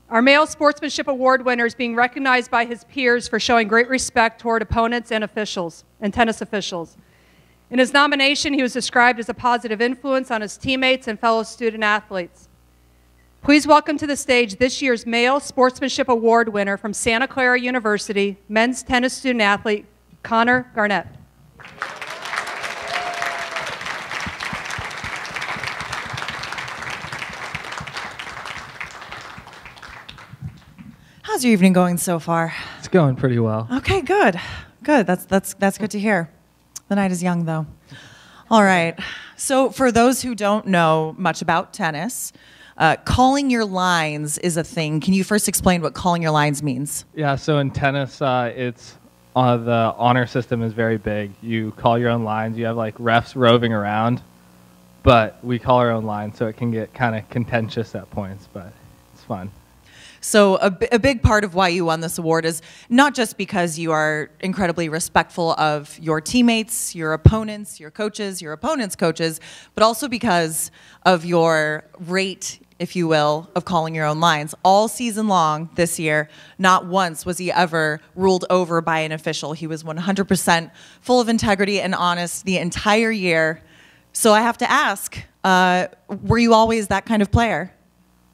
Our male sportsmanship award winner is being recognized by his peers for showing great respect toward opponents and officials, and tennis officials. In his nomination, he was described as a positive influence on his teammates and fellow student athletes. Please welcome to the stage this year's Male Sportsmanship Award winner from Santa Clara University, men's tennis student athlete, Connor Garnett. How's your evening going so far? It's going pretty well. Okay, good. Good. That's good to hear. The night is young, though. All right. So for those who don't know much about tennis, calling your lines is a thing. Can you first explain what calling your lines means? Yeah, so in tennis, it's the honor system is very big. You call your own lines. You have like refs roving around, but we call our own lines, so it can get kind of contentious at points, but it's fun. So a big part of why you won this award is not just because you are incredibly respectful of your teammates, your opponents, your coaches, your opponents' coaches, but also because of your rate, if you will, of calling your own lines. All season long this year, not once was he ever ruled over by an official. He was 100% full of integrity and honest the entire year. So I have to ask, were you always that kind of player?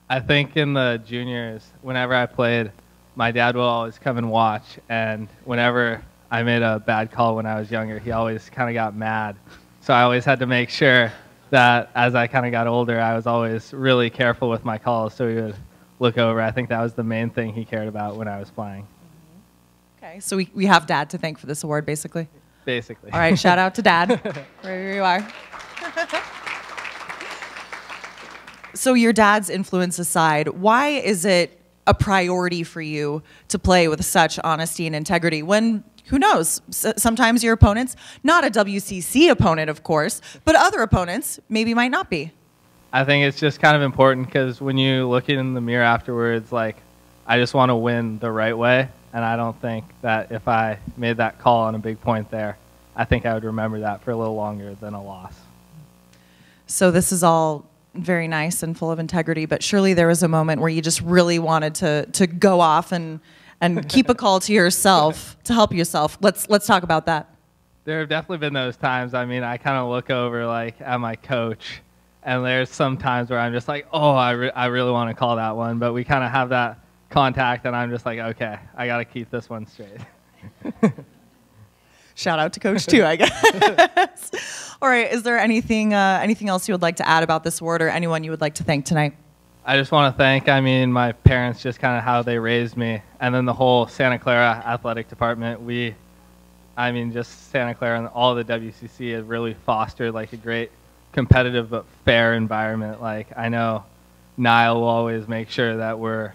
I think in the juniors, whenever I played, my dad will always come and watch, and whenever I made a bad call when I was younger, he always kind of got mad. So I always had to make sure that as I kind of got older, I was always really careful with my calls, so he would look over. I think that was the main thing he cared about when I was playing. Okay, so we have Dad to thank for this award, basically? Basically. All right, shout out to Dad, wherever you are. So your dad's influence aside, why is it a priority for you to play with such honesty and integrity when, who knows, sometimes your opponents, not a WCC opponent, of course, but other opponents maybe might not be? I think it's just kind of important because when you look in the mirror afterwards, like, I just want to win the right way, and I don't think that if I made that call on a big point there, I think I would remember that for a little longer than a loss. So this is all very nice and full of integrity, but surely there was a moment where you just really wanted to go off and keep a call to yourself, to help yourself. Let's talk about that. There have definitely been those times. I mean, I kind of look over like at my coach, and there's some times where I'm just like, oh, I really want to call that one, but we kind of have that contact, and I'm just like, okay, I got to keep this one straight. Shout out to Coach too, I guess. All right, is there anything else you would like to add about this award or anyone you would like to thank tonight? I just want to thank, my parents, just kind of how they raised me, and then the whole Santa Clara athletic department. Just Santa Clara and all the WCC have really fostered like a great competitive but fair environment. Like, I know Niall will always make sure that we're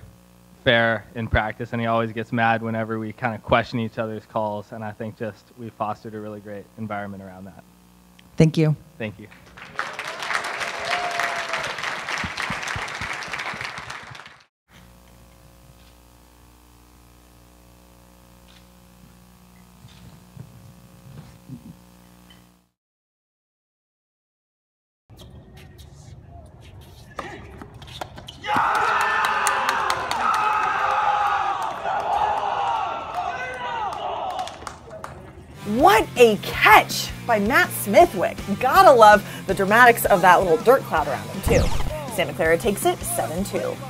fair in practice, and he always gets mad whenever we kind of question each other's calls, and I think just we fostered a really great environment around that. Thank you. Thank you. What a catch by Matt Smithwick. Gotta love the dramatics of that little dirt cloud around him, too. Santa Clara takes it 7-2.